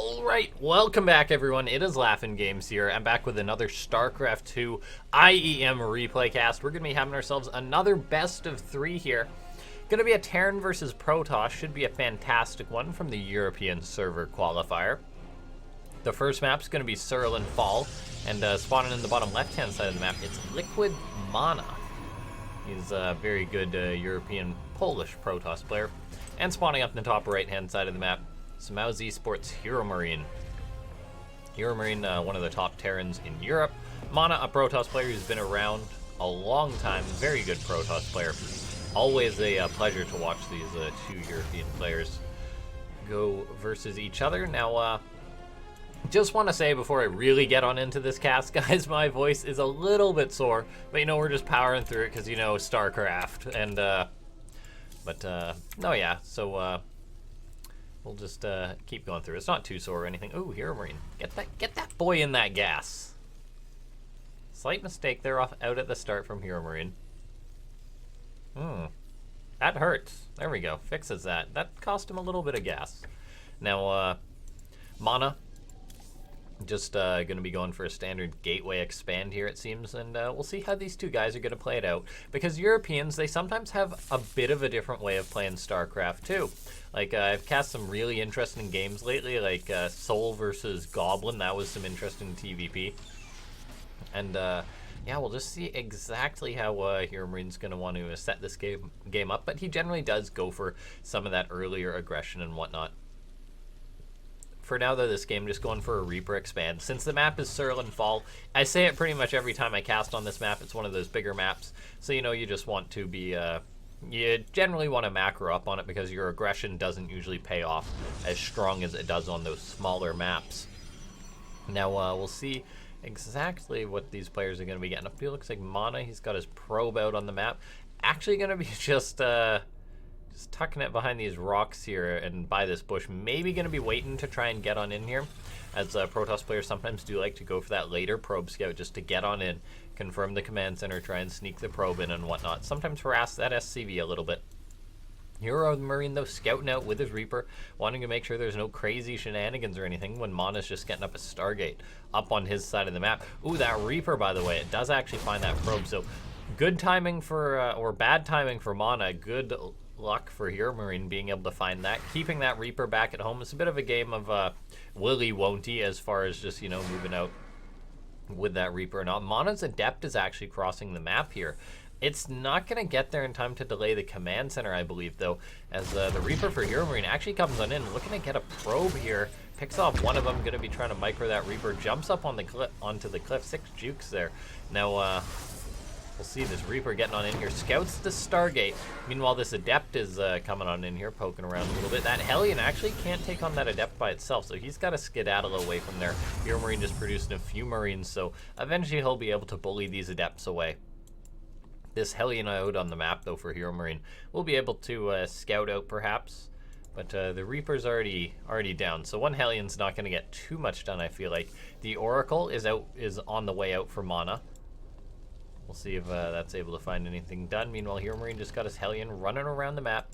Alright, welcome back everyone. It is LaughNgamez here. I'm back with another Starcraft 2 IEM replay cast. We're going to be having ourselves another best of 3 here. Going to be a Terran versus Protoss. Should be a fantastic one from the European server qualifier. The first map's going to be landfall, and spawning in the bottom left-hand side of the map, it's Liquid MaNa. He's a very good European Polish Protoss player. And spawning up in the top right-hand side of the map, MaNa's Esports HeRoMaRinE. HeRoMaRinE, one of the top Terrans in Europe. MaNa, a Protoss player who's been around a long time. Very good Protoss player. Always a pleasure to watch these two European players go versus each other. Now, just want to say before I really get on into this cast, guys, my voice is a little bit sore. But, you know, we're just powering through it because, you know, StarCraft. And, no, yeah, so, we'll just keep going through. It's not too sore or anything. Ooh, HeRoMaRinE. Get that boy in that gas. Slight mistake there out at the start from HeRoMaRinE. That hurts. There we go. Fixes that. That cost him a little bit of gas. Now, MaNa. Just going to be going for a standard gateway expand here, it seems, and we'll see how these two guys are going to play it out. Because Europeans, they sometimes have a bit of a different way of playing StarCraft too. Like, I've cast some really interesting games lately, like Soul versus Goblin. That was some interesting TvP. And, yeah, we'll just see exactly how HeRoMaRinE's going to want to set this game up. But he generally does go for some of that earlier aggression and whatnot. For now, though, this game just going for a Reaper expand. Since the map is landfall, I say it pretty much every time I cast on this map. It's one of those bigger maps. So, you know, you just want to be... you generally want to macro up on it because your aggression doesn't usually pay off as strong as it does on those smaller maps. Now, we'll see exactly what these players are going to be getting up to. Looks like MaNa, he's got his probe out on the map. Actually going to be just tucking it behind these rocks here and by this bush. Maybe going to be waiting to try and get on in here, as Protoss players sometimes do like to go for that later probe scout just to get on in, confirm the command center, try and sneak the probe in and whatnot. Sometimes harass that SCV a little bit. HeRoMaRinE, though, scouting out with his Reaper, wanting to make sure there's no crazy shenanigans or anything when MaNa's just getting up a Stargate up on his side of the map. Ooh, that Reaper, by the way, it does actually find that probe, so good timing for, or bad timing for MaNa, good luck for HeRoMaRinE being able to find that. Keeping that Reaper back at home. It's a bit of a game of will he, won't he, as far as just, you know, moving out with that Reaper. Now, MaNa's Adept is actually crossing the map here. It's not going to get there in time to delay the command center, I believe, though, as the Reaper for HeRoMaRinE actually comes on in, looking to get a probe here. Picks off one of them, going to be trying to micro that Reaper. Jumps up on the onto the cliff. 6 jukes there. Now, we'll see this Reaper getting on in here. Scouts the Stargate. Meanwhile, this Adept is coming on in here, poking around a little bit. That Hellion actually can't take on that Adept by itself, so he's got to skedaddle away from there. HeRoMaRinE just produced a few Marines, so eventually he'll be able to bully these Adepts away. This Hellion out on the map, though, for HeRoMaRinE, will be able to scout out, perhaps. But the Reaper's already down, so one Hellion's not going to get too much done, I feel like. The Oracle is on the way out for MaNa. We'll see if that's able to find anything done. Meanwhile, HeRoMaRinE just got his Hellion running around the map.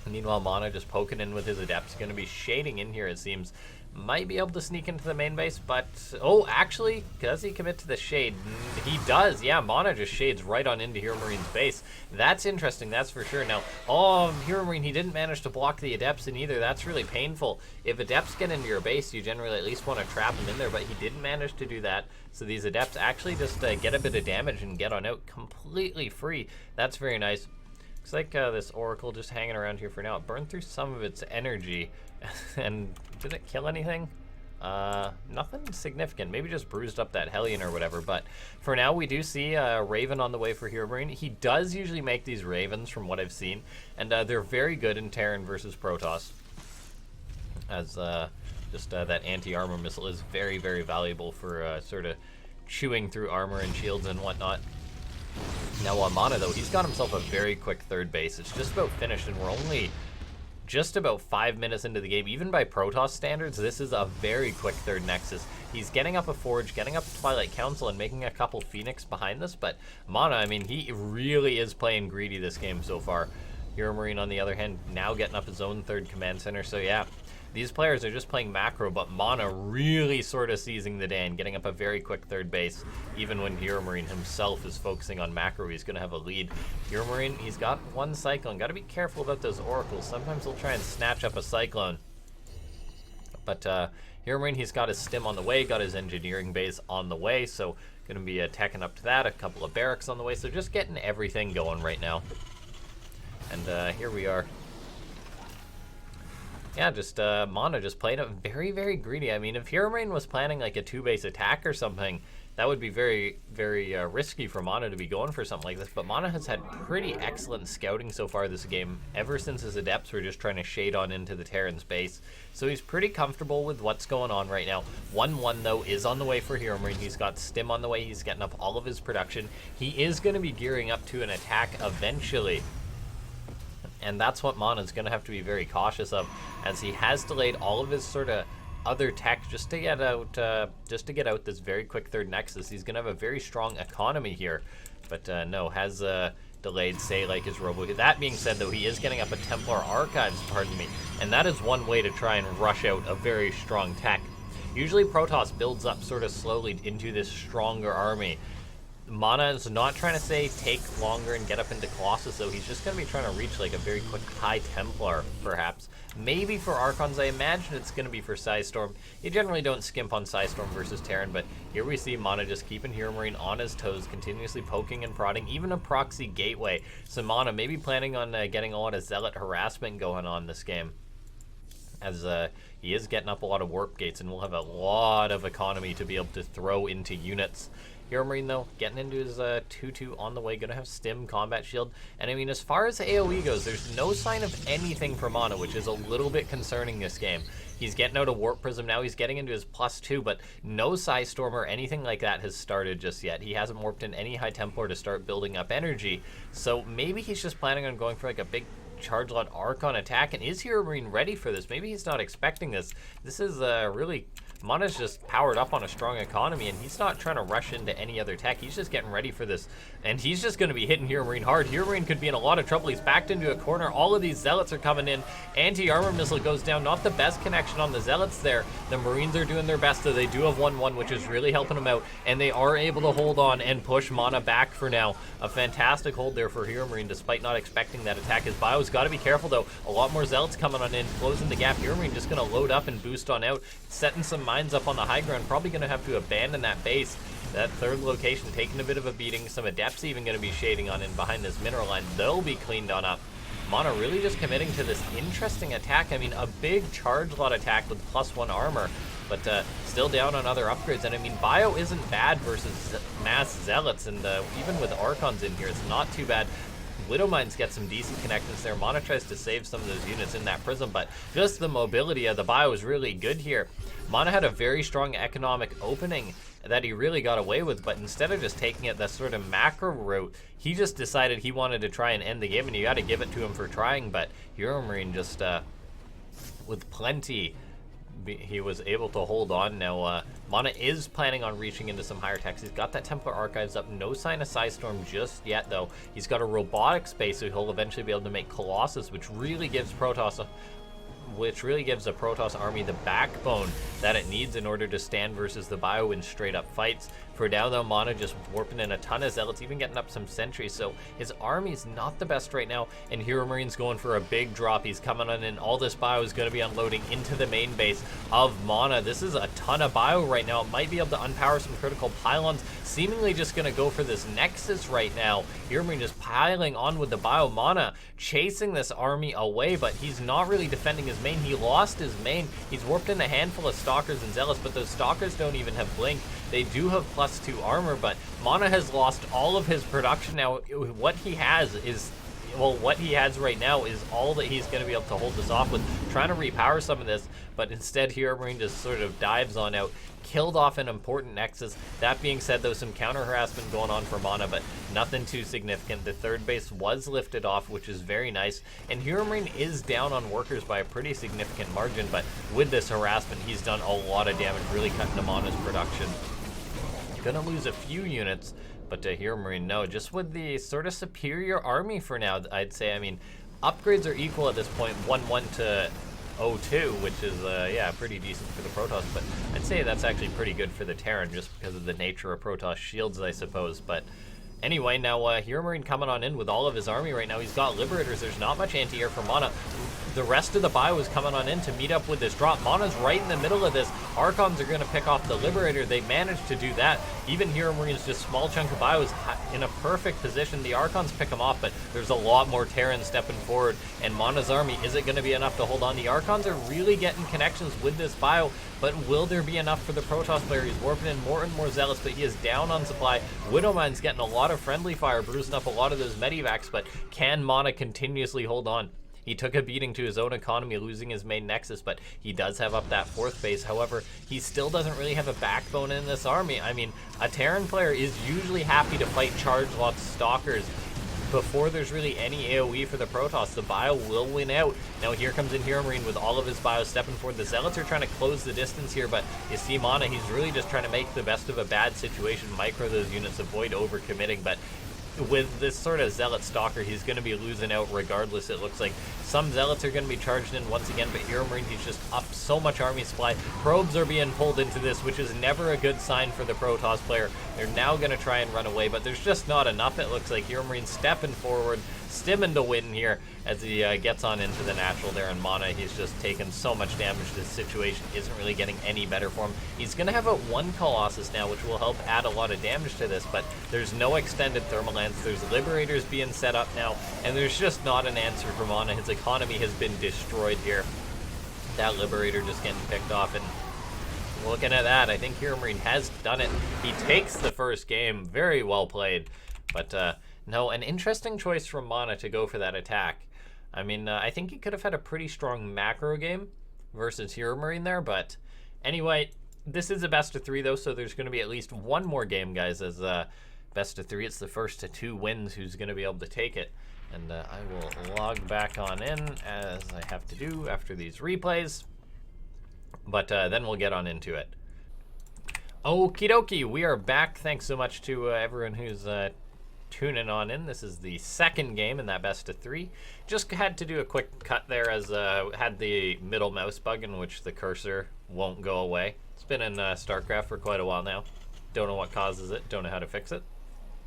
Meanwhile, MaNa just poking in with his Adepts. Going to be shading in here, it seems. Might be able to sneak into the main base, but... oh, actually, does he commit to the shade? He does. Yeah, MaNa just shades right on into HeRoMaRinE's base. That's interesting, that's for sure. Now, HeRoMaRinE, he didn't manage to block the Adepts in either. That's really painful. If Adepts get into your base, you generally at least want to trap them in there, but he didn't manage to do that. So these Adepts actually just get a bit of damage and get on out completely free. That's very nice. Looks like this Oracle just hanging around here for now. It burned through some of its energy. And did it kill anything? Nothing significant. Maybe just bruised up that Hellion or whatever. But for now, we do see Raven on the way for HeRoMaRinE. He does usually make these Ravens from what I've seen. And they're very good in Terran versus Protoss. As just that anti-armor missile is very, very valuable for sort of chewing through armor and shields and whatnot. Now on MaNa, though, he's got himself a very quick third base. It's just about finished, and we're only just about 5 minutes into the game. Even by Protoss standards, this is a very quick third Nexus. He's getting up a Forge, getting up a Twilight Council, and making a couple Phoenix behind this, but MaNa, I mean, he really is playing greedy this game so far. HeRoMaRinE, on the other hand, now getting up his own third command center, so yeah. These players are just playing macro, but MaNa really sort of seizing the day and getting up a very quick third base. Even when HeRoMaRinE himself is focusing on macro, he's going to have a lead. HeRoMaRinE, he's got one Cyclone. Got to be careful about those Oracles. Sometimes he'll try and snatch up a Cyclone. But HeRoMaRinE, he's got his stim on the way, got his engineering base on the way, so going to be teching up to that, a couple of barracks on the way, so just getting everything going right now. And here we are. Yeah, just MaNa just playing it very, very greedy. I mean, if HeRoMaRinE was planning like a 2-base attack or something, that would be very, very risky for MaNa to be going for something like this. But MaNa has had pretty excellent scouting so far this game, ever since his Adepts were just trying to shade on into the Terran's base. So he's pretty comfortable with what's going on right now. 1-1, though, is on the way for HeRoMaRinE. He's got Stim on the way. He's getting up all of his production. He is going to be gearing up to an attack eventually. And that's what MaNa's going to have to be very cautious of, as he has delayed all of his sort of other tech just to get out this very quick third Nexus. He's going to have a very strong economy here, but no, has delayed, say, like his Robo. That being said, though, he is getting up a Templar Archives, pardon me, and that is one way to try and rush out a very strong tech. Usually Protoss builds up sort of slowly into this stronger army. MaNa is not trying to say take longer and get up into Colossus, though. He's just going to be trying to reach like a very quick high Templar, perhaps. Maybe for Archons. I imagine it's going to be for Psystorm. You generally don't skimp on Psystorm versus Terran, but here we see MaNa just keeping HeRoMaRinE on his toes, continuously poking and prodding, even a proxy gateway. So MaNa maybe planning on getting a lot of Zealot harassment going on this game, as he is getting up a lot of warp gates, and will have a lot of economy to be able to throw into units. HeRoMaRinE, though, getting into his 2-2 on the way, going to have Stim, Combat Shield. And I mean, as far as AoE goes, there's no sign of anything for MaNa, which is a little bit concerning this game. He's getting out of Warp Prism now, he's getting into his +2, but no Psystorm or anything like that has started just yet. He hasn't warped in any High Templar to start building up energy, so maybe he's just planning on going for like a big Charge Lot Archon attack. And is HeRoMaRinE ready for this? Maybe he's not expecting this. This is really... MaNa's just powered up on a strong economy, and he's not trying to rush into any other tech. He's just getting ready for this, and he's just going to be hitting HeRoMaRinE hard. HeRoMaRinE could be in a lot of trouble. He's backed into a corner. All of these Zealots are coming in. Anti-armor missile goes down. Not the best connection on the Zealots there. The Marines are doing their best, though. They do have 1-1, which is really helping them out, and they are able to hold on and push MaNa back for now. A fantastic hold there for HeRoMaRinE, despite not expecting that attack. His bio's got to be careful, though. A lot more Zealots coming on in, closing the gap. HeRoMaRinE just going to load up and boost on out, setting some mines up on the high ground. Probably going to have to abandon that base. That third location taking a bit of a beating. Some Adepts even going to be shading on in behind this mineral line. They'll be cleaned on up. MaNa really just committing to this interesting attack. I mean, a big Charge Lot attack with +1 armor, but still down on other upgrades. And I mean, bio isn't bad versus mass Zealots, and even with Archons in here, it's not too bad. Widowmines get some decent connections there. MaNa tries to save some of those units in that prism, but just the mobility of the bio is really good here. MaNa had a very strong economic opening that he really got away with, but instead of just taking it that sort of macro route, he just decided he wanted to try and end the game, and you got to give it to him for trying. But HeRoMaRinE just, with plenty, he was able to hold on. Now, MaNa is planning on reaching into some higher techs. He's got that Templar Archives up. No sign of Psystorm just yet, though. He's got a robotics base, so he'll eventually be able to make Colossus, which really gives Protoss a Protoss army the backbone that it needs in order to stand versus the bio in straight up fights. For now, though, MaNa just warping in a ton of Zealots, even getting up some sentries, so his army's not the best right now, and HeRoMaRiNE's going for a big drop. He's coming on in. All this bio is going to be unloading into the main base of MaNa. This is a ton of bio right now. It might be able to unpower some critical pylons. Seemingly just going to go for this Nexus right now. HeRoMaRiNE just piling on with the bio. MaNa chasing this army away, but he's not really defending his main. He lost his main. He's warped in a handful of Stalkers and Zealots, but those Stalkers don't even have Blink. They do have +2 armor, but MaNa has lost all of his production now. What he has right now is all that he's going to be able to hold this off with, trying to repower some of this, but instead HeRoMaRiNE just sort of dives on out, killed off an important Nexus. That being said, though, some counter harassment going on for MaNa, but nothing too significant. The third base was lifted off, which is very nice, and HeRoMaRiNE is down on workers by a pretty significant margin, but with this harassment, he's done a lot of damage, really cutting to MaNa's production. Gonna lose a few units, but HeRoMaRiNE, no, just with the sort of superior army for now, I'd say. I mean, upgrades are equal at this point, 1-1 to 0-2, which is, yeah, pretty decent for the Protoss, but I'd say that's actually pretty good for the Terran just because of the nature of Protoss shields, I suppose. But anyway, now HeRoMaRinE coming on in with all of his army right now. He's got Liberators. There's not much anti-air for MaNa. The rest of the bio is coming on in to meet up with this drop. MaNa's right in the middle of this. Archons are going to pick off the Liberator. They managed to do that. Even HeRoMaRinE's just small chunk of bio is in a perfect position. The Archons pick them off, but there's a lot more Terrans stepping forward. And MaNa's army, is it going to be enough to hold on? The Archons are really getting connections with this bio, but will there be enough for the Protoss player? He's warping in more and more Zealots, but he is down on supply. Widowmine's getting a lot of friendly fire, bruising up a lot of those Medivacs, but can MaNa continuously hold on? He took a beating to his own economy, losing his main nexus, but he does have up that 4th base. However, he still doesn't really have a backbone in this army. I mean, a Terran player is usually happy to fight charge lots stalkers before there's really any AoE for the Protoss. The bio will win out. Now here comes in HeRoMaRinE with all of his bio stepping forward. The Zealots are trying to close the distance here, but you see MaNa, he's really just trying to make the best of a bad situation, micro those units, avoid overcommitting, but with this sort of Zealot Stalker, he's going to be losing out regardless, it looks like. Some Zealots are going to be charged in once again, but HeRoMaRinE, he's just up so much army supply. Probes are being pulled into this, which is never a good sign for the Protoss player. They're now going to try and run away, but there's just not enough, it looks like. HeRoMaRinE stepping forward, stimming to win here as he gets on into the natural there. And MaNa, he's just taken so much damage. This situation isn't really getting any better for him. He's going to have a 1 Colossus now, which will help add a lot of damage to this, but there's no extended thermal lance. There's Liberators being set up now, and there's just not an answer for MaNa. His economy has been destroyed here. That Liberator just getting picked off, and looking at that, I think HeRoMaRinE has done it. He takes the first game. Very well played, but no, an interesting choice from MaNa to go for that attack. I mean, I think he could have had a pretty strong macro game versus HeRoMaRinE there, but anyway, this is a best of 3 though, so there's going to be at least one more game, guys, as best of 3. It's the first to 2 wins who's going to be able to take it. And I will log back on in as I have to do after these replays, but then we'll get on into it. Okie dokie, we are back. Thanks so much to everyone who's tuning on in. This is the second game in that best of 3. Just had to do a quick cut there as had the middle mouse bug in which the cursor won't go away. It's been in Starcraft for quite a while now. Don't know what causes it, don't know how to fix it,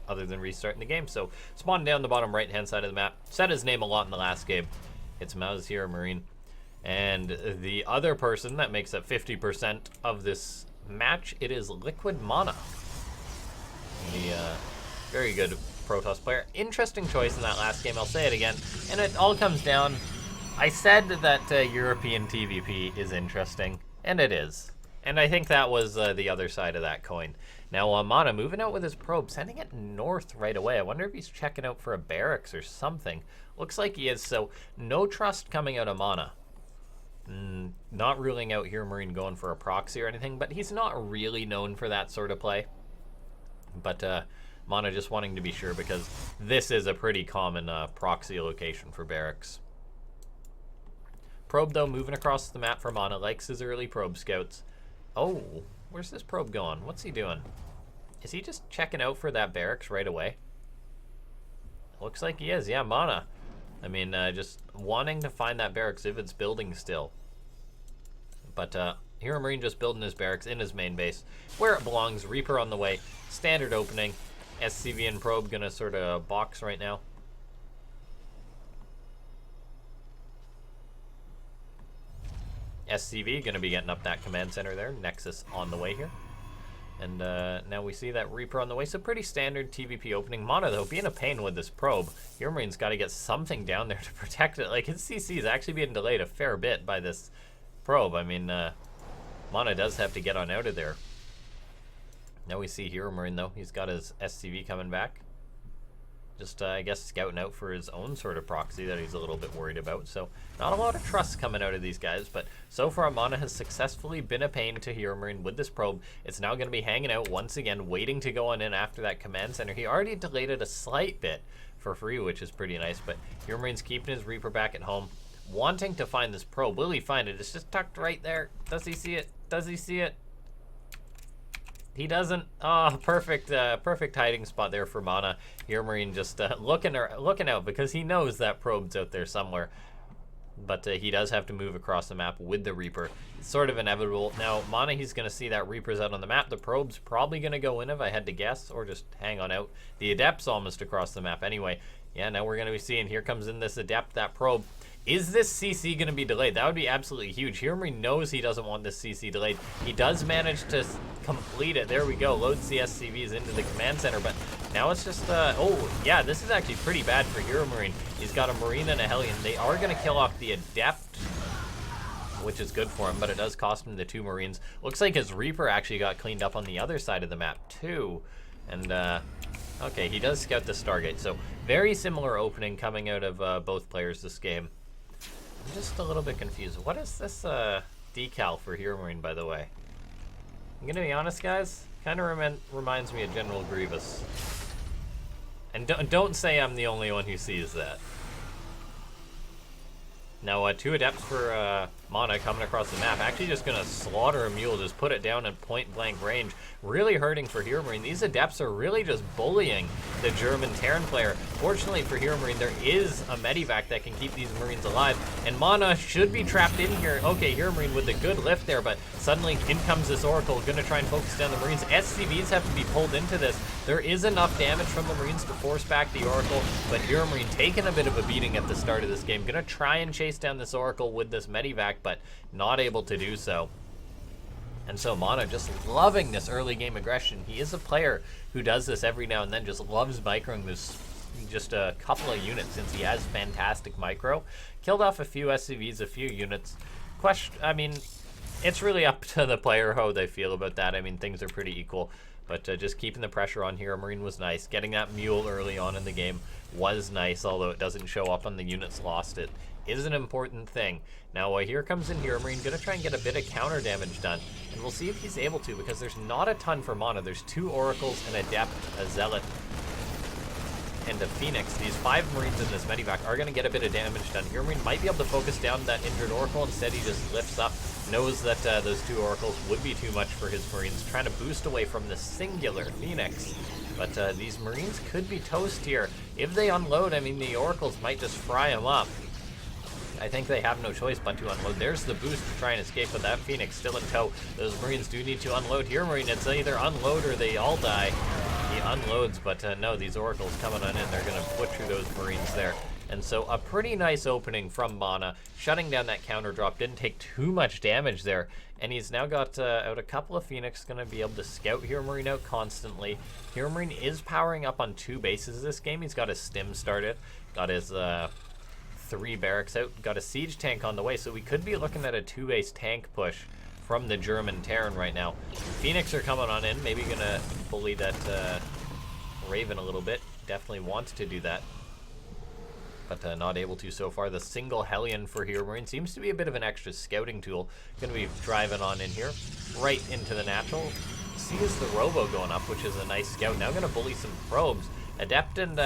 other than restarting the game. So spawned down the bottom right hand side of the map. Said his name a lot in the last game. It's Mouse HeRoMaRinE. And the other person that makes up 50% of this match, it is Liquid MaNa. The very good Protoss player. Interesting choice in that last game, I'll say it again. And it all comes down, I said that European TvP is interesting, and it is. And I think that was the other side of that coin. Now MaNa moving out with his probe, sending it north right away. I wonder if he's checking out for a barracks or something. Looks like he is, so no trust coming out of MaNa. Not ruling out HeRoMaRinE going for a proxy or anything, but he's not really known for that sort of play. But MaNa just wanting to be sure, because this is a pretty common proxy location for barracks. Probe, though, moving across the map for MaNa, likes his early probe scouts. Oh, where's this probe going? What's he doing? Is he just checking out for that barracks right away? Looks like he is. Yeah, MaNa. I mean, just wanting to find that barracks if it's building still. But HeRoMaRinE just building his barracks in his main base, where it belongs. Reaper on the way. Standard opening. SCV and probe gonna sort of box right now. SCV gonna be getting up that command center there. Nexus on the way here. And now we see that Reaper on the way. So pretty standard TvP opening. MaNa, though, being a pain with this probe. HeRoMaRinE's got to get something down there to protect it. Like, his CC is actually being delayed a fair bit by this probe. I mean, MaNa does have to get on out of there. Now we see HeRoMaRinE, though. He's got his SCV coming back. Just, I guess, scouting out for his own sort of proxy that he's a little bit worried about. So, not a lot of trust coming out of these guys. But so far, MaNa has successfully been a pain to HeRoMaRinE with this probe. It's now going to be hanging out once again, waiting to go on in after that command center. He already delayed it a slight bit for free, which is pretty nice. But HeRoMaRinE's keeping his Reaper back at home, wanting to find this probe. Will he find it? It's just tucked right there. Does he see it? Does he see it? He doesn't. Oh, perfect perfect hiding spot there for MaNa. HeRoMaRinE just looking out, because he knows that probe's out there somewhere. but he does have to move across the map with the Reaper. It's sort of inevitable. Now, MaNa, he's going to see that Reaper's out on the map. The Probe's probably going to go in if I had to guess, or just hang on out. The Adept's almost across the map anyway. Yeah, now we're going to be seeing, here comes in this Adept, that Probe. Is this CC going to be delayed? That would be absolutely huge. HeRoMaRinE knows he doesn't want this CC delayed. He does manage to complete it. There we go. Load CSCVs into the command center, but now it's just, oh, yeah, this is actually pretty bad for HeRoMaRinE. He's got a Marine and a Hellion. They are going to kill off the Adept, which is good for him, but it does cost him the 2 Marines. Looks like his Reaper actually got cleaned up on the other side of the map, too. And, okay, he does scout the Stargate. So, very similar opening coming out of both players this game. I'm just a little bit confused. What is this decal for HeRoMaRinE, by the way? I'm gonna be honest, guys. Kind of reminds me of General Grievous. And don't say I'm the only one who sees that. Now, 2 Adepts for MaNa coming across the map. Actually just gonna slaughter a mule, just put it down at point-blank range. Really hurting for HeRoMaRinE. These Adepts are really just bullying the German Terran player. Fortunately for HeRoMaRinE, there is a Medivac that can keep these Marines alive, and MaNa should be trapped in here. Okay, HeRoMaRinE with a good lift there, but suddenly in comes this Oracle, gonna try and focus down the Marines. SCVs have to be pulled into this. There is enough damage from the Marines to force back the Oracle, but HeRoMaRinE taking a bit of a beating at the start of this game. Gonna try and chase down this Oracle with this Medivac, but not able to do so. And so MaNa just loving this early game aggression. He is a player who does this every now and then, just loves microing this just a couple of units since he has fantastic micro. Killed off a few SCVs, a few units. I mean, it's really up to the player how they feel about that. I mean, things are pretty equal. But just keeping the pressure on HeRoMaRinE was nice. Getting that mule early on in the game was nice, although it doesn't show up on the units lost. It is an important thing. Now, here comes in HeRoMaRinE, gonna try and get a bit of counter damage done. And we'll see if he's able to, because there's not a ton for MaNa. There's 2 Oracles, an Adept, a Zealot, and a Phoenix. These 5 Marines in this Medivac are gonna get a bit of damage done. HeRoMaRinE might be able to focus down that injured Oracle. Instead, he just lifts up, knows that those 2 Oracles would be too much for his Marines, trying to boost away from the singular Phoenix. But these Marines could be toast here. If they unload, I mean, the Oracles might just fry them up. I think they have no choice but to unload. There's the boost to try and escape, but that Phoenix still in tow. Those Marines do need to unload. HeRoMaRinE, it's either unload or they all die. He unloads, but no, these Oracles coming on in. They're going to butcher those Marines there. And so a pretty nice opening from MaNa. Shutting down that counter drop. Didn't take too much damage there. And he's now got out a couple of Phoenix. Going to be able to scout HeRoMaRinE out constantly. HeRoMaRinE is powering up on 2 bases this game. He's got his stim started. Got his 3 barracks out. Got a siege tank on the way. So we could be looking at a 2-base tank push from the German Terran right now. Phoenix are coming on in. Maybe going to bully that Raven a little bit. Definitely wants to do that, but not able to so far. The single Hellion for HeRoMaRinE seems to be a bit of an extra scouting tool. Gonna be driving on in here, right into the natural. Sees the Robo going up, which is a nice scout. Now gonna bully some probes. Adept and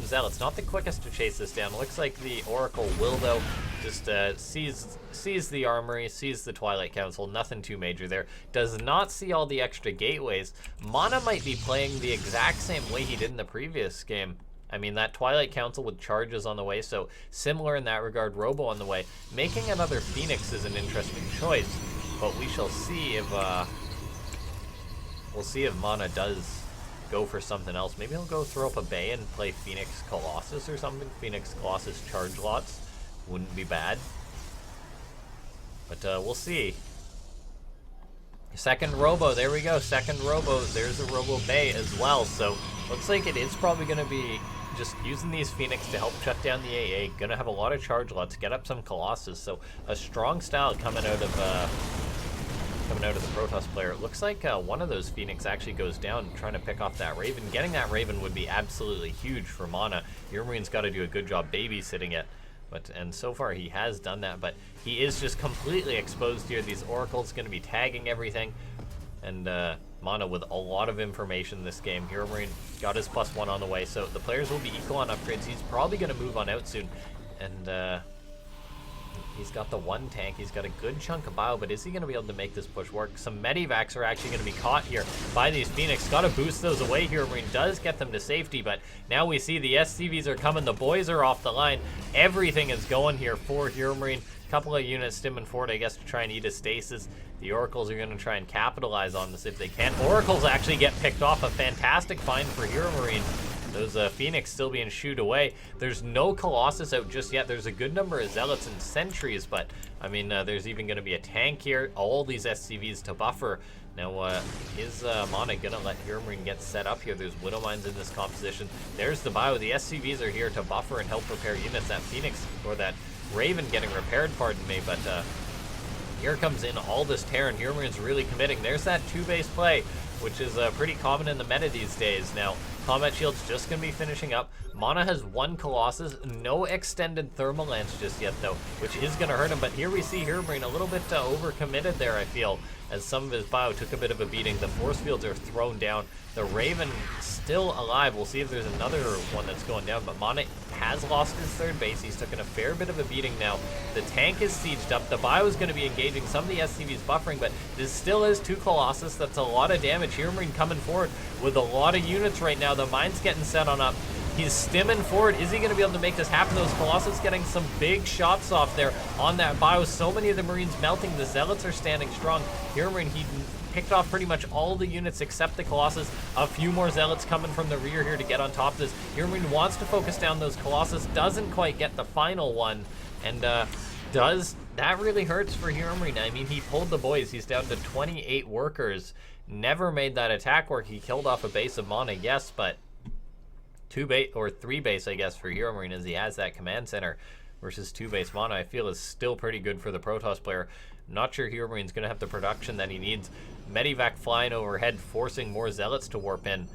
Zealot's not the quickest to chase this down. Looks like the Oracle will, though. Just sees the armory, sees the Twilight Council. Nothing too major there. Does not see all the extra gateways. MaNa might be playing the exact same way he did in the previous game. I mean, that Twilight Council with charges on the way, so similar in that regard. Robo on the way. Making another Phoenix is an interesting choice, but we shall see if we'll see if MaNa does go for something else. Maybe he'll go throw up a bay and play Phoenix Colossus or something. Phoenix Colossus charge lots wouldn't be bad, but we'll see. Second Robo, there we go. Second Robo, there's a Robo Bay as well. So looks like it is probably going to be just using these Phoenix to help shut down the AA. Gonna have a lot of charge lots, get up some Colossus. So a strong style coming out of the Protoss player. It looks like one of those Phoenix actually goes down trying to pick off that Raven. Getting that Raven would be absolutely huge for MaNa. HeRoMaRinE's got to do a good job babysitting it. And so far he has done that, but he is just completely exposed here. These Oracles going to be tagging everything. And MaNa with a lot of information this game. HeRoMaRinE got his +1 on the way, so the players will be equal on upgrades. He's probably going to move on out soon. And He's got the one tank. He's got a good chunk of bio, but is he going to be able to make this push work? Some medivacs are actually going to be caught here by these Phoenix. Got to boost those away. HeRoMaRinE does get them to safety, but now we see the SCVs are coming. The boys are off the line. Everything is going here for HeRoMaRinE. Couple of units stimming forward, I guess, to try and eat a stasis. The Oracles are going to try and capitalize on this if they can. Oracles actually get picked off. A fantastic find for HeRoMaRinE. Those Phoenix still being shooed away. There's no Colossus out just yet. There's a good number of Zealots and Sentries, but, I mean, there's even going to be a tank here. All these SCVs to buffer. Now, is MaNa going to let HeRoMaRinE get set up here? There's Widow Mines in this composition. There's the bio. The SCVs are here to buffer and help repair units. That Phoenix, or that Raven getting repaired, pardon me, but here comes in all this Terran. HeRoMaRinE's really committing. There's that two-base play, which is pretty common in the meta these days. Now, Combat Shield's just going to be finishing up. MaNa has one Colossus, no extended thermal lance just yet, though, which is going to hurt him. But here we see HeRoMaRinE a little bit overcommitted there, I feel, as some of his bio took a bit of a beating. The force fields are thrown down. The Raven still alive. We'll see if there's another one that's going down, but MaNa has lost his third base. He's taken a fair bit of a beating now. The tank is sieged up. The bio is going to be engaging. Some of the SCVs buffering, but this still is two Colossus. That's a lot of damage. HeRoMaRinE coming forward with a lot of units right now. The mine's getting set on up. He's stimming forward. Is he going to be able to make this happen? Those Colossus getting some big shots off there on that bio. So many of the Marines melting. The Zealots are standing strong. HeRoMaRinE, he picked off pretty much all the units except the Colossus. A few more Zealots coming from the rear here to get on top of this. HeRoMaRinE wants to focus down those Colossus. Doesn't quite get the final one. And that really hurts for HeRoMaRinE. I mean, he pulled the boys. He's down to 28 workers. Never made that attack work. He killed off a base of MaNa, yes, but three base, I guess, for HeRoMaRinE, as he has that command center versus two base MaNa, I feel is still pretty good for the Protoss player. Not sure HeRoMaRiNE's going to have the production that he needs. Medivac flying overhead, forcing more Zealots to warp in.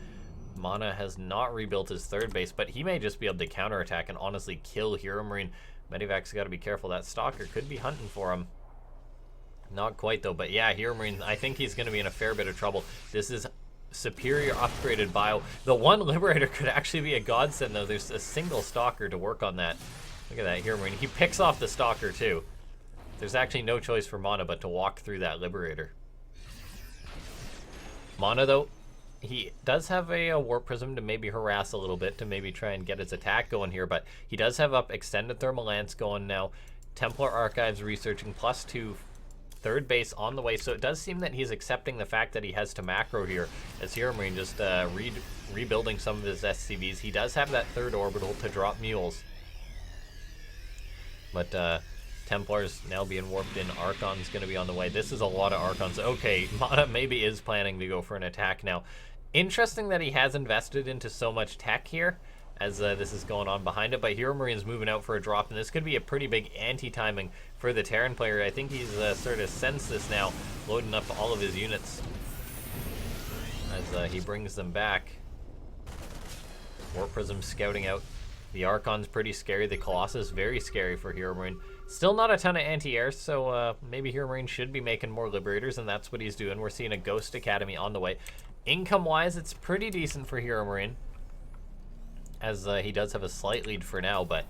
MaNa has not rebuilt his third base, but he may just be able to counterattack and honestly kill HeRoMaRiNE. Medivac's got to be careful. That Stalker could be hunting for him. Not quite, though. But yeah, HeRoMaRiNE, I think he's going to be in a fair bit of trouble. This is superior upgraded bio. The one Liberator could actually be a godsend, though. There's a single Stalker to work on that. Look at that, HeRoMaRiNE. He picks off the Stalker, too. There's actually no choice for MaNa but to walk through that Liberator. MaNa, though, he does have a Warp Prism to maybe harass a little bit, to maybe try and get his attack going here, but he does have up Extended Thermal Lance going now. Templar Archives researching, +2 third base on the way, so it does seem that he's accepting the fact that he has to macro here, as HeRoMaRiNE just rebuilding some of his SCVs. He does have that third orbital to drop mules, but Templars now being warped in. Archon's going to be on the way. This is a lot of Archons. Okay, MaNa maybe is planning to go for an attack now. Interesting that he has invested into so much tech here, as this is going on behind it, but HeRoMaRiNE's moving out for a drop, and this could be a pretty big anti-timing for the Terran player. I think he's sort of sensed this now, loading up all of his units as he brings them back. Warp Prism scouting out. The Archon's pretty scary. The Colossus very scary for HeRoMaRiNE. Still not a ton of anti-air, so maybe HeRoMaRiNE should be making more Liberators, and that's what he's doing. We're seeing a Ghost Academy on the way. Income-wise, it's pretty decent for HeRoMaRiNE, as he does have a slight lead for now, but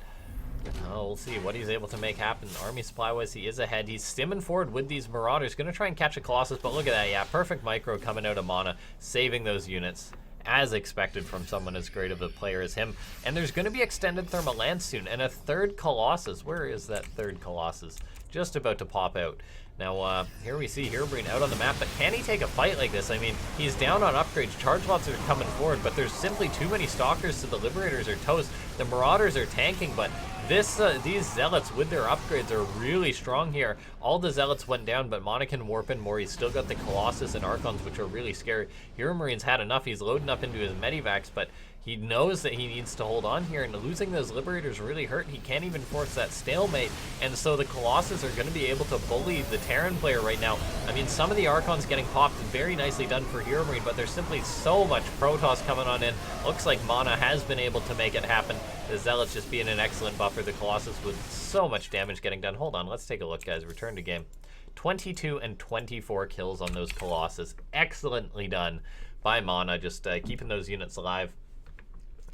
we'll see what he's able to make happen. Army supply-wise, he is ahead. He's stimming forward with these Marauders. Going to try and catch a Colossus, but look at that. Yeah, perfect micro coming out of MaNa, saving those units, as expected from someone as great of a player as him. And there's going to be Extended Thermal Lance soon, and a third Colossus. Where is that third Colossus? Just about to pop out. Now, here we see HeRoMaRiNE out on the map, but can he take a fight like this? I mean, he's down on upgrades. Charge lots are coming forward, but there's simply too many Stalkers, so the Liberators are toast. The Marauders are tanking, but these Zealots with their upgrades are really strong here. All the Zealots went down, but MaNa can warp in more. He's still got the Colossus and Archons, which are really scary. HeRoMaRiNE's had enough. He's loading up into his Medivacs, but he knows that he needs to hold on here, and losing those Liberators really hurt. He can't even force that stalemate, and so the Colossus are going to be able to bully the Terran player right now. I mean, some of the Archons getting popped, very nicely done for HeRoMaRiNE, but there's simply so much Protoss coming on in. Looks like MaNa has been able to make it happen. The Zealots just being an excellent buffer. The Colossus with so much damage getting done. Hold on, let's take a look, guys. Return to game. 22 and 24 kills on those Colossus. Excellently done by MaNa, just keeping those units alive.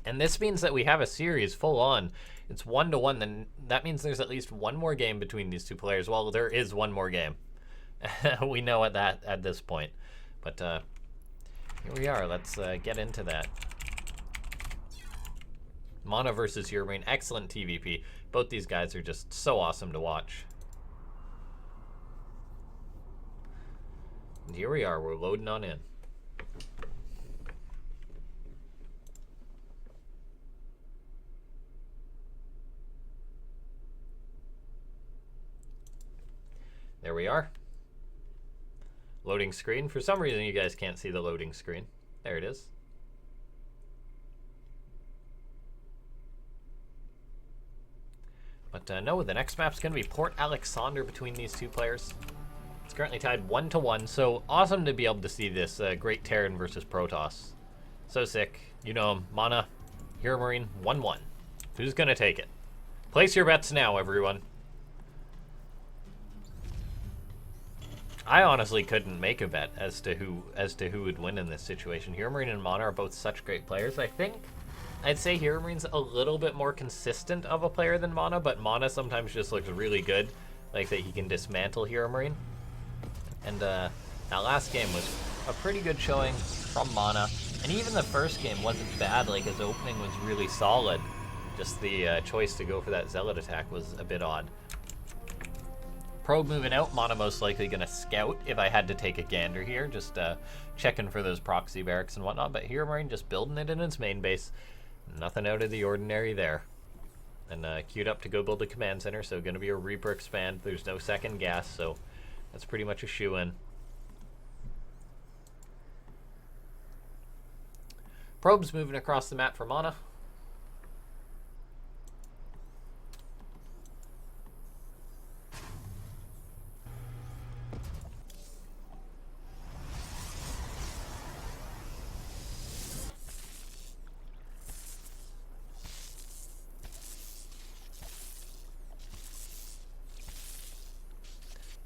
And this means that we have a series full on it's 1-1, then that means there's at least one more game between these two players. Well, there is one more game. We know at this point. But here we are. Let's get into that. MaNa versus HeRoMaRinE. Excellent TvP. Both these guys are just so awesome to watch. And here we are. We're loading on in. There we are. Loading screen. For some reason, you guys can't see the loading screen. There it is. But no, the next map's going to be Port Aleksander between these two players. It's currently tied 1-1, so awesome to be able to see this great Terran versus Protoss. So sick. You know him. MaNa, HeRoMaRinE, 1-1. Who's going to take it? Place your bets now, everyone. I honestly couldn't make a bet as to who would win in this situation. HeRoMaRinE and MaNa are both such great players. I think I'd say HeRoMaRinE's a little bit more consistent of a player than MaNa, but MaNa sometimes just looks really good, like that he can dismantle HeRoMaRinE. And that last game was a pretty good showing from MaNa, and even the first game wasn't bad. Like, his opening was really solid. Just the choice to go for that Zealot attack was a bit odd. Probe moving out. MaNa most likely going to scout if I had to take a gander here. Just checking for those proxy barracks and whatnot. But HeRoMaRinE just building it in its main base. Nothing out of the ordinary there. And queued up to go build a command center. So going to be a Reaper expand. There's no second gas. So that's pretty much a shoe-in. Probes moving across the map for MaNa.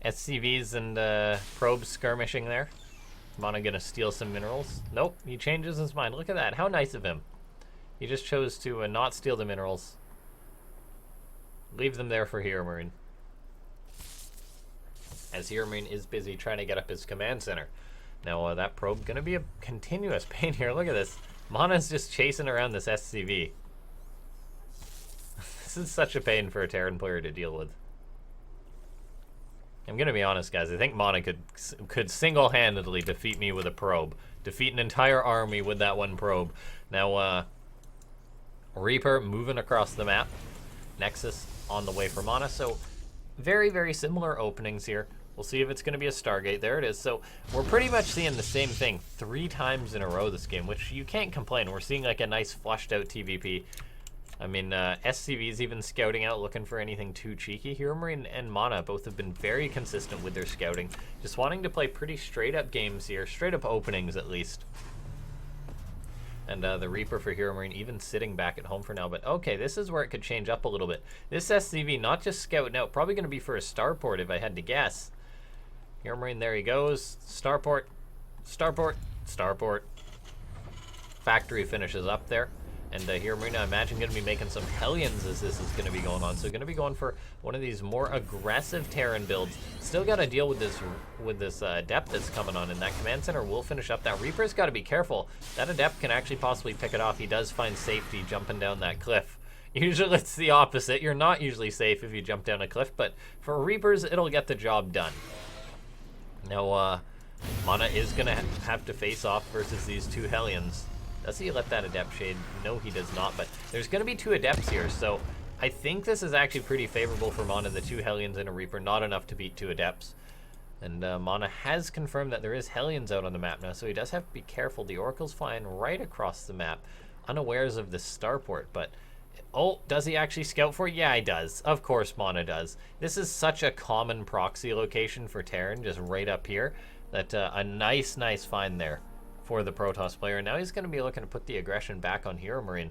SCVs and probes skirmishing there. MaNa gonna steal some minerals. Nope, he changes his mind. Look at that. How nice of him. He just chose to not steal the minerals. Leave them there for HeRoMaRinE. As HeRoMaRinE is busy trying to get up his command center. Now that probe gonna be a continuous pain here. Look at this. MaNa's just chasing around this SCV. This is such a pain for a Terran player to deal with. I'm gonna be honest, guys. I think MaNa could single-handedly defeat me with a probe. Defeat an entire army with that one probe. Now, Reaper moving across the map. Nexus on the way for MaNa. So, very, very similar openings here. We'll see if it's gonna be a Stargate. There it is. So, we're pretty much seeing the same thing 3 times in a row this game, which you can't complain. We're seeing like a nice flushed-out TvP. I mean, SCV's even scouting out, looking for anything too cheeky. HeRoMaRinE and MaNa both have been very consistent with their scouting, just wanting to play pretty straight-up games here, straight-up openings at least. And the Reaper for HeRoMaRinE even sitting back at home for now. But okay, this is where it could change up a little bit. This SCV not just scouting out, probably going to be for a starport if I had to guess. HeRoMaRinE, there he goes. Starport, starport, starport. Factory finishes up there. And HeRoMaRinE, I imagine, going to be making some Hellions as this is going to be going on. So going to be going for one of these more aggressive Terran builds. Still got to deal with this Adept that's coming on, and that command center will finish up. That Reaper's got to be careful. That Adept can actually possibly pick it off. He does find safety jumping down that cliff. Usually it's the opposite. You're not usually safe if you jump down a cliff, but for Reapers, it'll get the job done. Now, MaNa is going to have to face off versus these 2 Hellions. Does he let that Adept shade? No, he does not, but there's going to be 2 Adepts here, so I think this is actually pretty favorable for MaNa. The 2 Hellions and a Reaper, not enough to beat 2 Adepts. And MaNa has confirmed that there is Hellions out on the map now, so he does have to be careful. The Oracle's flying right across the map, unawares of the starport, but... Oh, does he actually scout for it? Yeah, he does. Of course MaNa does. This is such a common proxy location for Terran, just right up here, that a nice find there for the Protoss player. Now he's going to be looking to put the aggression back on HeRoMaRinE.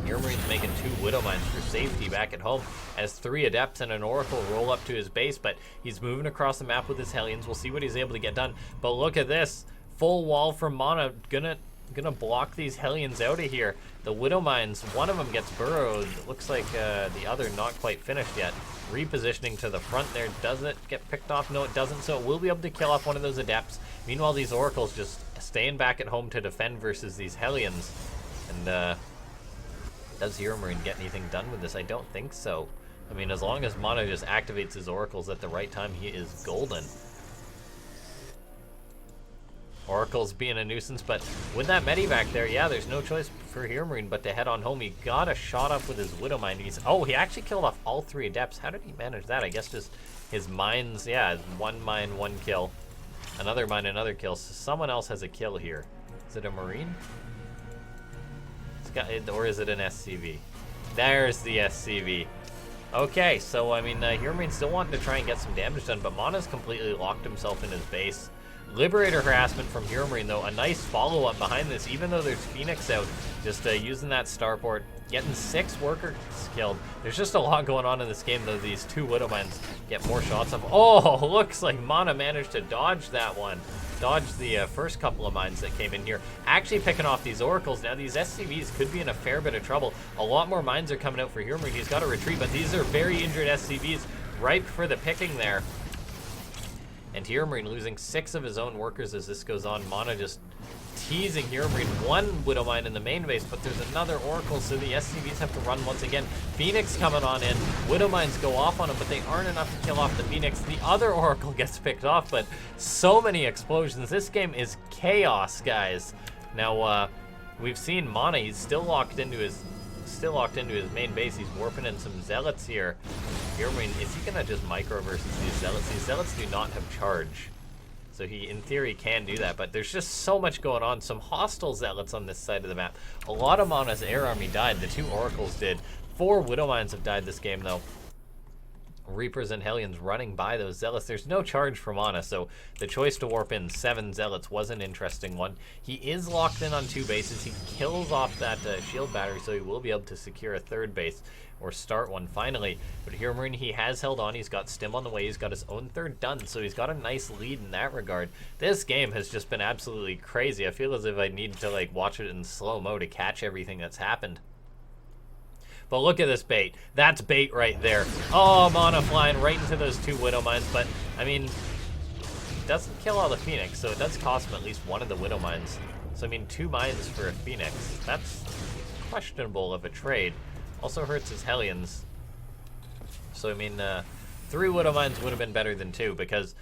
HeRoMaRine's making 2 Widow Mines for safety back at home as 3 Adepts and an Oracle roll up to his base, but he's moving across the map with his Hellions. We'll see what he's able to get done. But look at this. Full wall from MaNa. Gonna gonna block these Hellions out of here. The Widow Mines, one of them gets burrowed. It looks like the other not quite finished yet. Repositioning to the front there. Does it get picked off? No, it doesn't. So it will be able to kill off one of those Adepts. Meanwhile, these Oracles just staying back at home to defend versus these Hellions. And does HeRoMaRinE get anything done with this? I don't think so. I mean, as long as MaNa just activates his Oracles at the right time, he is golden. Oracle's being a nuisance, but with that medivac there, yeah, there's no choice for HeRoMaRinE but to head on home. He got a shot up with his Widow Mine. He actually killed off all 3 Adepts. How did he manage that? I guess just his mines, yeah, 1 mine, 1 kill. Another mine, another kill. So someone else has a kill here. Is it a Marine? Or is it an SCV? There's the SCV. Okay, so I mean, HeRoMaRiNE's still wanting to try and get some damage done, but MaNa's completely locked himself in his base. Liberator harassment from HeRoMaRiNE, though. A nice follow-up behind this, even though there's Phoenix out. Just using that starport, getting 6 workers killed. There's just a lot going on in this game, though. These 2 Widow Mines get more shots of. Oh, looks like MaNa managed to dodge that one. Dodge the first couple of mines that came in here. Actually picking off these Oracles. Now, these SCVs could be in a fair bit of trouble. A lot more mines are coming out for HeRoMaRiNE. He's got to retreat, but these are very injured SCVs, ripe for the picking there. And HeRoMaRiNE losing 6 of his own workers as this goes on. MaNa just teasing HeRoMaRiNE. 1 Widow Mine in the main base, but there's another Oracle, so the SCVs have to run once again. Phoenix coming on in. Widow Mines go off on him, but they aren't enough to kill off the Phoenix. The other Oracle gets picked off, but so many explosions. This game is chaos, guys. Now, we've seen MaNa. He's still locked into his main base. He's warping in some Zealots here. HeRoMaRiNE, is he gonna just micro versus these Zealots? These Zealots do not have charge. So he, in theory, can do that, but there's just so much going on. Some hostile Zealots on this side of the map. A lot of MaNa's air army died. The 2 Oracles did. 4 Widow Mines have died this game, though. Reapers and Hellions running by those Zealots. There's no charge for MaNa, so the choice to warp in 7 Zealots was an interesting one. He is locked in on 2 bases. He kills off that shield battery, so he will be able to secure a 3rd base, or start one finally. But HeRoMaRiNE, he has held on. He's got Stim on the way. He's got his own 3rd done, so he's got a nice lead in that regard. This game has just been absolutely crazy. I feel as if I need to like watch it in slow-mo to catch everything that's happened. But look at this bait. That's bait right there. Oh, MaNa flying right into those 2 Widow Mines. But, I mean, it doesn't kill all the Phoenix, so it does cost him at least 1 of the Widow Mines. So, I mean, 2 mines for a Phoenix. That's questionable of a trade. Also hurts his Hellions. So, I mean, 3 Widow Mines would have been better than 2, because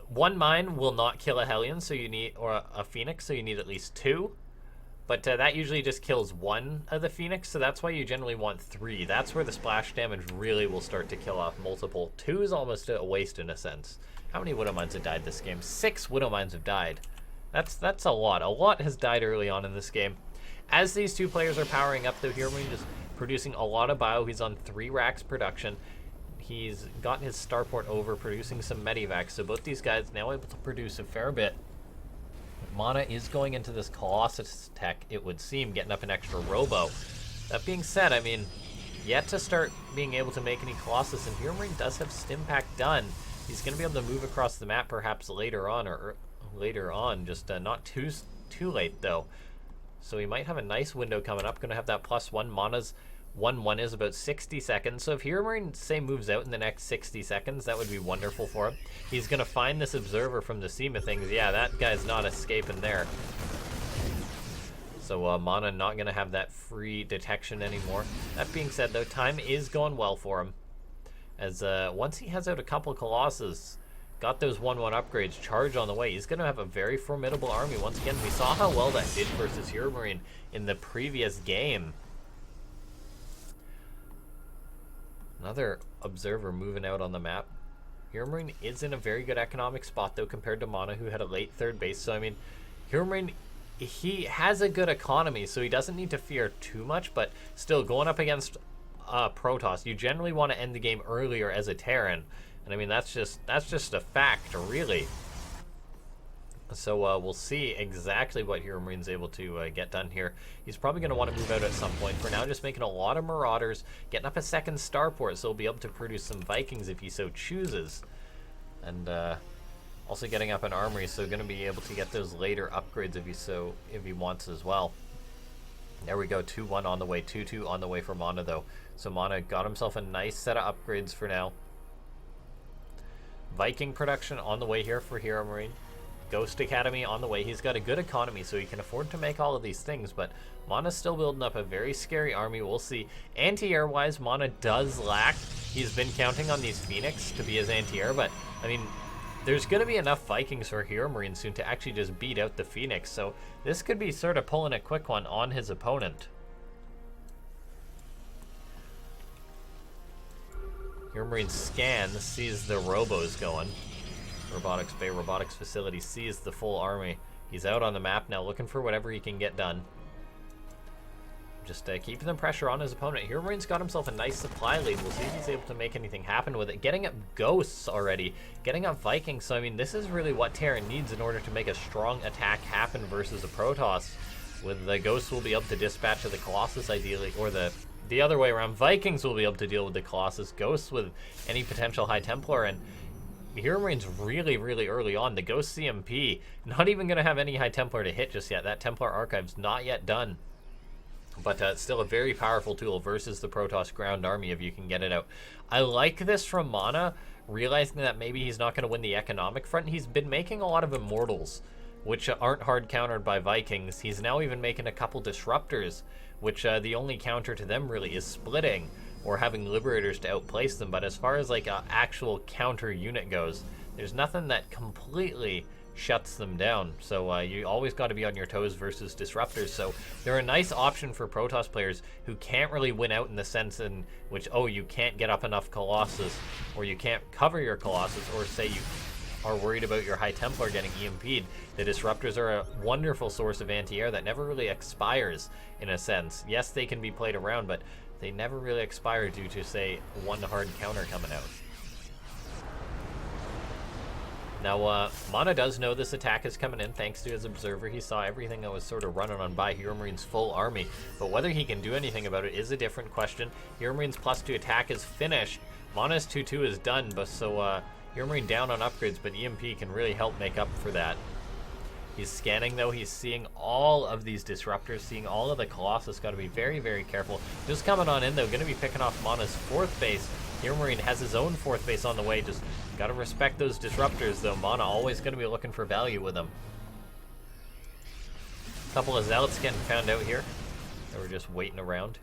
1 mine will not kill a Hellion, so you need, or a Phoenix, so you need at least 2. But that usually just kills 1 of the Phoenix, so that's why you generally want 3. That's where the splash damage really will start to kill off multiple. 2 is almost a waste in a sense. How many Widow Mines have died this game? 6 Widow Mines have died. That's a lot. A lot has died early on in this game. As these 2 players are powering up, though, HeRoMaRiNE is producing a lot of bio. He's on 3 racks production. He's got his starport over, producing some medivacs, so both these guys now able to produce a fair bit. MaNa is going into this Colossus tech, it would seem, getting up an extra robo. That being said, I mean, yet to start being able to make any Colossus, and HeRoMaRiNE does have Stim Pack done. He's going to be able to move across the map perhaps later on, just not too late, though. So he might have a nice window coming up, going to have that +1. MaNa's 1-1 is about 60 seconds. So if HeRoMaRiNE, say, moves out in the next 60 seconds, that would be wonderful for him. He's going to find this observer from the seam of things. Yeah, that guy's not escaping there. So MaNa not going to have that free detection anymore. That being said, though, time is going well for him. As once he has out a couple of Colossus, got those 1-1 upgrades, charge on the way, he's going to have a very formidable army. Once again, we saw how well that did versus HeRoMaRiNE in the previous game. Another observer moving out on the map. HeRoMaRiNE is in a very good economic spot, though, compared to MaNa, who had a late 3rd base. So, I mean, HeRoMaRiNE, he has a good economy, so he doesn't need to fear too much, but still, going up against Protoss, you generally want to end the game earlier as a Terran. And, I mean, that's just a fact, really. So we'll see exactly what HeRoMaRiNE's able to get done here. He's probably going to want to move out at some point. For now, just making a lot of Marauders, getting up a 2nd starport, so he'll be able to produce some Vikings if he so chooses. And Also getting up an armory, so going to be able to get those later upgrades if he wants as well. There we go, 2-1 on the way, 2-2 on the way for MaNa though. So MaNa got himself a nice set of upgrades for now. Viking production on the way here for HeRoMaRinE. Ghost Academy on the way. He's got a good economy, so he can afford to make all of these things, but MaNa's still building up a very scary army. We'll see. Anti-air wise, MaNa does lack. He's been counting on these Phoenix to be his anti-air, but I mean, there's going to be enough Vikings for HeRoMaRinE soon to actually just beat out the Phoenix, so this could be sort of pulling a quick one on his opponent. HeRoMaRinE scan sees the robos going. Robotics Bay, robotics facility sees the full army. He's out on the map now looking for whatever he can get done. Just keeping the pressure on his opponent. HeRoMaRinE's got himself a nice supply lead. We'll see if he's able to make anything happen with it. Getting up ghosts already. Getting up Vikings. So, I mean, this is really what Terran needs in order to make a strong attack happen versus a Protoss. With the ghosts, we'll be able to dispatch of the Colossus ideally, or the other way around. Vikings will be able to deal with the Colossus. Ghosts with any potential High Templar, and HeRoMaRinE's really, really early on. The Ghost CMP, not even going to have any High Templar to hit just yet. That Templar Archive's not yet done. But it's still a very powerful tool versus the Protoss ground army if you can get it out. I like this from MaNa, realizing that maybe he's not going to win the economic front. He's been making a lot of Immortals, which aren't hard countered by Vikings. He's now even making a couple Disruptors, which the only counter to them really is splitting or having Liberators to outplace them. But as far as like an actual counter unit goes, there's nothing that completely shuts them down. So you always got to be on your toes versus Disruptors. So they're a nice option for Protoss players who can't really win out in the sense in which, oh, you can't get up enough Colossus, or you can't cover your Colossus, or say you are worried about your High Templar getting EMP'd. The Disruptors are a wonderful source of anti-air that never really expires in a sense. Yes, they can be played around, but they never really expire due to, say, one hard counter coming out. Now, MaNa does know this attack is coming in thanks to his observer. He saw everything that was sort of running on by HeRoMaRinE's full army, but whether he can do anything about it is a different question. HeRoMaRinE's +2 attack is finished. MaNa's 2-2 is done, but so HeRoMaRinE down on upgrades, but EMP can really help make up for that. He's scanning though, he's seeing all of these Disruptors, seeing all of the Colossus. Got to be very, very careful. Just coming on in though, going to be picking off MaNa's 4th base. HeRoMaRinE has his own 4th base on the way. Just got to respect those Disruptors though. MaNa always going to be looking for value with them. A couple of Zealots getting found out here. They were just waiting around.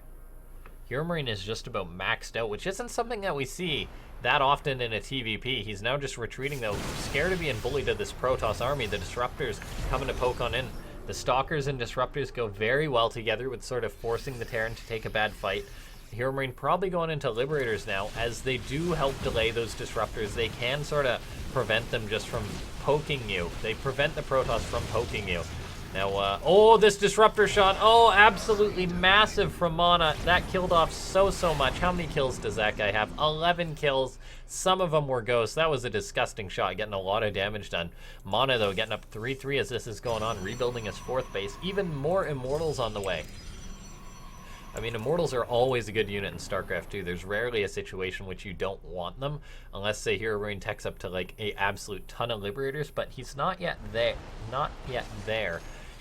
HeRoMaRinE is just about maxed out, which isn't something that we see that often in a TvP. He's now just retreating though, scared of being bullied to this Protoss army. The Disruptors coming to poke on in. The Stalkers and Disruptors go very well together with sort of forcing the Terran to take a bad fight. HeRoMaRinE probably going into Liberators now, as they do help delay those Disruptors. They can sort of prevent them just from poking you. They prevent the Protoss from poking you. Now, oh, this Disruptor shot. Oh, absolutely massive from MaNa. That killed off so much. How many kills does that guy have? 11 kills. Some of them were ghosts. That was a disgusting shot, getting a lot of damage done. MaNa, though, getting up 3-3 as this is going on, rebuilding his 4th base. Even more Immortals on the way. I mean, Immortals are always a good unit in Starcraft 2. There's rarely a situation which you don't want them, unless, say, HeRoMaRinE techs up to, like, a absolute ton of Liberators, but he's not yet there. Not yet there.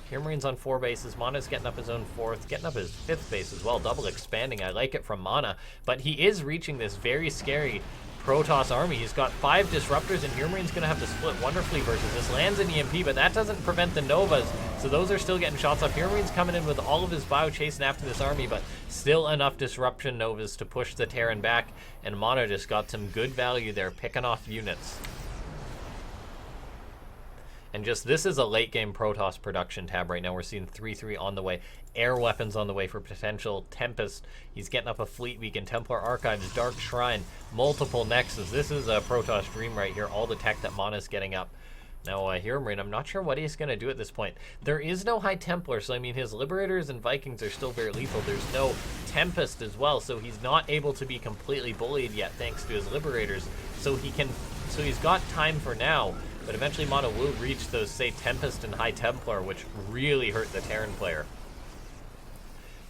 HeRoMaRinE's on 4 bases. MaNa's getting up his own 4th, getting up his 5th base as well. Double expanding. I like it from MaNa, but he is reaching this very scary Protoss army. He's got 5 Disruptors, and HeRoMaRinE's going to have to split wonderfully versus this. Lands an EMP, but that doesn't prevent the Novas, so those are still getting shots off. HeRoMaRinE's coming in with all of his bio chasing after this army, but still enough Disruption Novas to push the Terran back, and MaNa just got some good value there, picking off units. And just, this is a late game Protoss production tab right now. We're seeing 3-3 on the way. Air weapons on the way for potential Tempest. He's getting up a Fleet Beacon, Templar Archives, Dark Shrine, multiple Nexus. This is a Protoss dream right here. All the tech that MaNa's getting up. Now, HeRoMaRinE, I'm not sure what he's going to do at this point. There is no High Templar, so I mean, his Liberators and Vikings are still very lethal. There's no Tempest as well, so he's not able to be completely bullied yet thanks to his Liberators. So he's got time for now. But eventually MaNa will reach those, say, Tempest and High Templar, which really hurt the Terran player.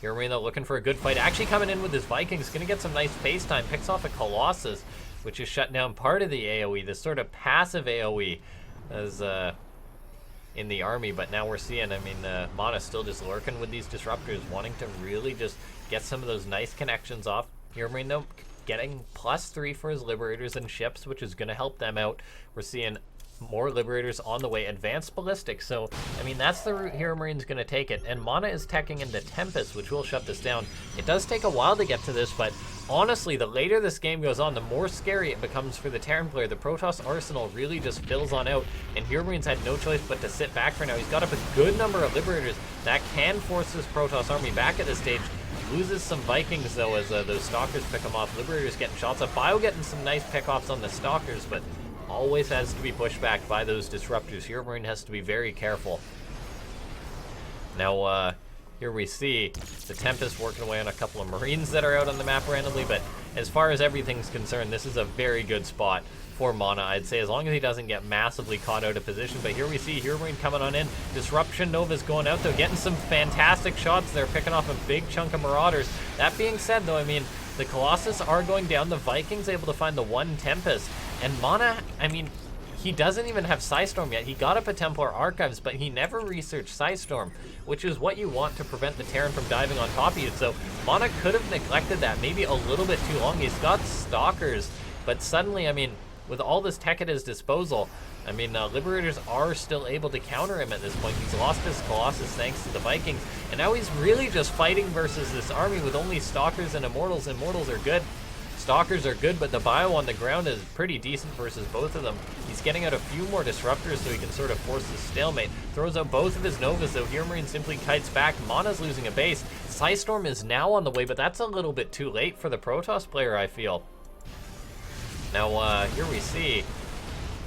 HeRoMaRinE, though, looking for a good fight. Actually coming in with his Vikings, going to get some nice pace time. Picks off a Colossus, which is shut down part of the AoE, this sort of passive AoE. as in the army, but now we're seeing, I mean, MaNa still just lurking with these disruptors, wanting to really just get some of those nice connections off. HeRoMaRinE, though, getting +3 for his Liberators and ships, which is going to help them out. We're seeing more Liberators on the way, advanced ballistics. So, I mean, that's the route HeRoMaRiNE's going to take it. And MaNa is teching into Tempest, which will shut this down. It does take a while to get to this, but honestly, the later this game goes on, the more scary it becomes for the Terran player. The Protoss arsenal really just fills on out, and HeRoMaRiNE's had no choice but to sit back for now. He's got up a good number of Liberators that can force this Protoss army back at this stage. Loses some Vikings, though, as those Stalkers pick him off. Liberators getting shots up. Bio getting some nice pickoffs on the Stalkers, but always has to be pushed back by those disruptors. HeRoMaRiNE has to be very careful. Now, here we see the Tempest working away on a couple of Marines that are out on the map randomly, but as far as everything's concerned, this is a very good spot for MaNa, I'd say, as long as he doesn't get massively caught out of position. But here we see HeRoMaRiNE coming on in. Disruption Nova's going out, though, getting some fantastic shots there, picking off a big chunk of Marauders. That being said, though, I mean, the Colossus are going down. The Vikings able to find the one Tempest. And MaNa, I mean, he doesn't even have Psystorm yet. He got up a Templar Archives, but he never researched Psystorm, which is what you want to prevent the Terran from diving on top of you. So MaNa could have neglected that maybe a little bit too long. He's got Stalkers, but suddenly, I mean, with all this tech at his disposal, I mean, Liberators are still able to counter him at this point. He's lost his Colossus thanks to the Vikings, and now he's really just fighting versus this army with only Stalkers and Immortals. Immortals are good. Stalkers are good, but the bio on the ground is pretty decent versus both of them. He's getting out a few more disruptors so he can sort of force his stalemate. Throws out both of his Novas, though HeRoMaRiNE simply kites back. MaNa's losing a base. Psystorm is now on the way, but that's a little bit too late for the Protoss player, I feel. Now, here we see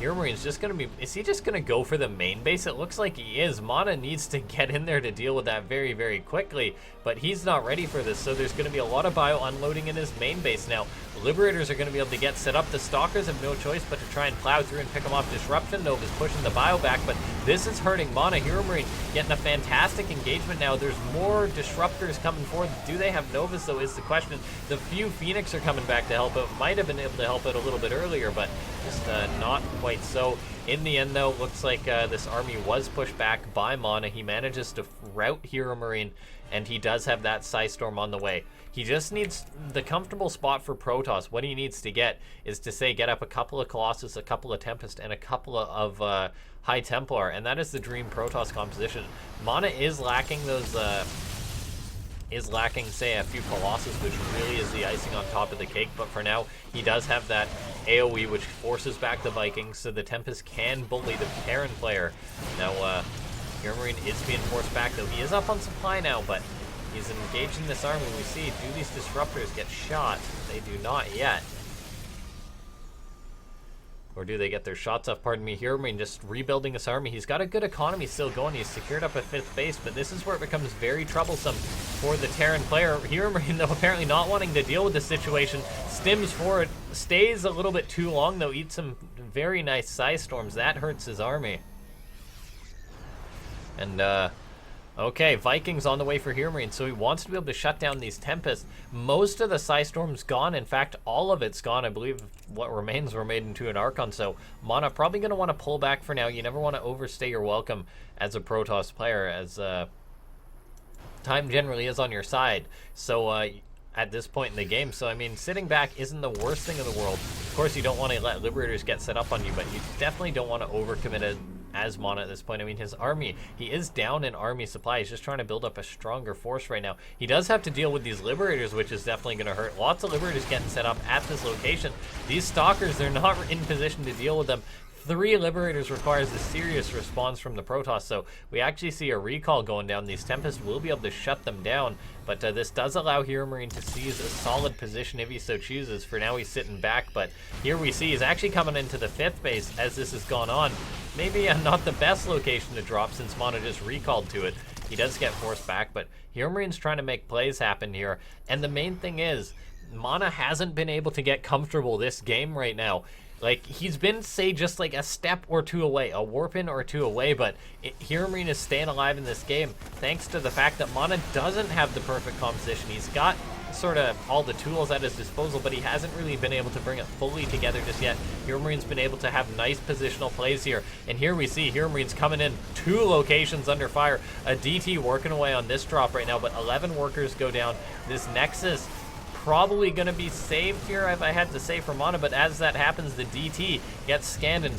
HeRoMaRiNE's just going to be... Is he just going to go for the main base? It looks like he is. MaNa needs to get in there to deal with that very, very quickly, but he's not ready for this, so there's going to be a lot of bio unloading in his main base now. Liberators are going to be able to get set up. The Stalkers have no choice but to try and plow through and pick them off. Disruption Nova's pushing the bio back, but this is hurting MaNa. HeRoMaRiNE getting a fantastic engagement now. There's more disruptors coming forward. Do they have Novas, though, is the question. The few Phoenix are coming back to help out. Might have been able to help out a little bit earlier, but just not quite so. In the end, though, looks like this army was pushed back by MaNa. He manages to rout HeRoMaRiNE, and he does have that Psystorm on the way. He just needs the comfortable spot for Protoss. What he needs to get is to, say, get up a couple of Colossus, a couple of Tempest, and a couple of High Templar, and that is the dream Protoss composition. MaNa is lacking those... say, a few Colossus, which really is the icing on top of the cake, but for now, he does have that AoE, which forces back the Vikings, so the Tempest can bully the Terran player. Now, HeRoMaRiNE is being forced back, though. He is up on supply now, but he's engaging this army. We see, do these disruptors get shot? They do not yet. Or do they get their shots off? Pardon me. HeRoMaRiNE just rebuilding this army. He's got a good economy still going. He's secured up a 5th base, but this is where it becomes very troublesome for the Terran player. HeRoMaRiNE, though, apparently not wanting to deal with this situation, stims forward, stays a little bit too long, though, eats some very nice Psystorms. That hurts his army. And, okay, Vikings on the way for HeRoMaRiNE, so he wants to be able to shut down these Tempests. Most of the Psystorm's gone. In fact, all of it's gone. I believe what remains were made into an Archon, so MaNa probably going to want to pull back for now. You never want to overstay your welcome as a Protoss player, as time generally is on your side. So, at this point in the game. So, I mean, sitting back isn't the worst thing in the world. Of course, you don't want to let Liberators get set up on you, but you definitely don't want to overcommit as MaNa at this point. I mean, his army, he is down in army supply. He's just trying to build up a stronger force right now. He does have to deal with these Liberators, which is definitely going to hurt. Lots of Liberators getting set up at this location. These Stalkers, they're not in position to deal with them. 3 Liberators requires a serious response from the Protoss, so we actually see a recall going down. These Tempests will be able to shut them down, but this does allow HeRoMaRiNE to seize a solid position if he so chooses. For now, he's sitting back, but here we see he's actually coming into the 5th base as this has gone on. Maybe not the best location to drop since MaNa just recalled to it. He does get forced back, but HeRoMaRiNE's trying to make plays happen here, and the main thing is, MaNa hasn't been able to get comfortable this game right now. Like, he's been, say, just like a step or two away, a warp-in or 2 away, but HeRoMaRiNE is staying alive in this game thanks to the fact that MaNa doesn't have the perfect composition. He's got sort of all the tools at his disposal, but he hasn't really been able to bring it fully together just yet. HeRoMaRiNE's been able to have nice positional plays here, and here we see HeRoMaRiNE's coming in 2 locations under fire. A DT working away on this drop right now, but 11 workers go down. This Nexus probably going to be saved here, if I had to say, for MaNa, but as that happens, the DT gets scanned, and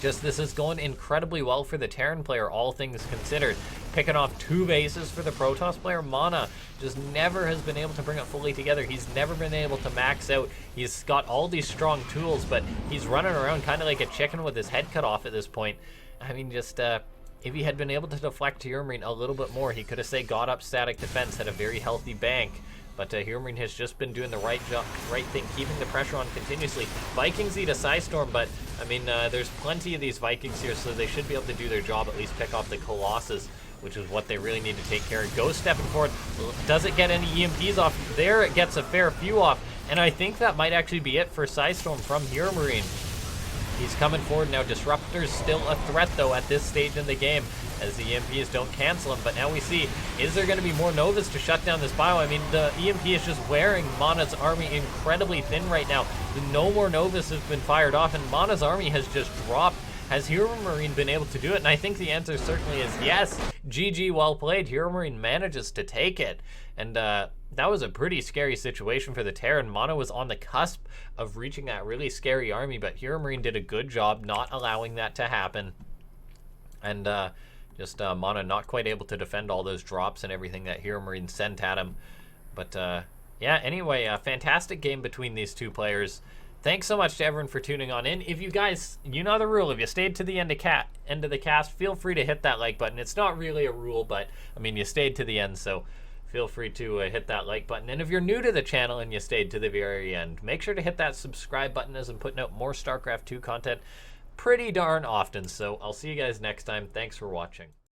just this is going incredibly well for the Terran player, all things considered. Picking off 2 bases for the Protoss player. MaNa just never has been able to bring it fully together. He's never been able to max out. He's got all these strong tools, but he's running around kind of like a chicken with his head cut off at this point. I mean, just if he had been able to deflect HeRoMaRiNE a little bit more, he could have, say, got up static defense, had a very healthy bank. But HeRoMaRiNE has just been doing the right thing, keeping the pressure on continuously. Vikings eat a Psystorm, but I mean, there's plenty of these Vikings here, so they should be able to do their job, at least pick off the Colossus, which is what they really need to take care of. Ghost stepping forward. Does it get any EMPs off? There it gets a fair few off, and I think that might actually be it for Psystorm from HeRoMaRiNE. He's coming forward now. Disruptor's still a threat, though, at this stage in the game, as the EMPs don't cancel him. But now we see, is there going to be more Novas to shut down this bio? I mean, the EMP is just wearing MaNa's army incredibly thin right now. No more Novas have been fired off, and MaNa's army has just dropped. Has HeRoMaRiNE been able to do it? And I think the answer certainly is yes. GG, well played. HeRoMaRiNE manages to take it. And that was a pretty scary situation for the Terran. MaNa was on the cusp of reaching that really scary army, but HeRoMaRiNE did a good job not allowing that to happen. And just MaNa not quite able to defend all those drops and everything that HeRoMaRiNE sent at him. But yeah, anyway, a fantastic game between these two players. Thanks so much to everyone for tuning on in. If you guys, you know the rule. If you stayed to the end of the cast, feel free to hit that like button. It's not really a rule, but I mean, you stayed to the end, so feel free to hit that like button. And if you're new to the channel and you stayed to the very end, make sure to hit that subscribe button, as I'm putting out more StarCraft 2 content pretty darn often. So I'll see you guys next time. Thanks for watching.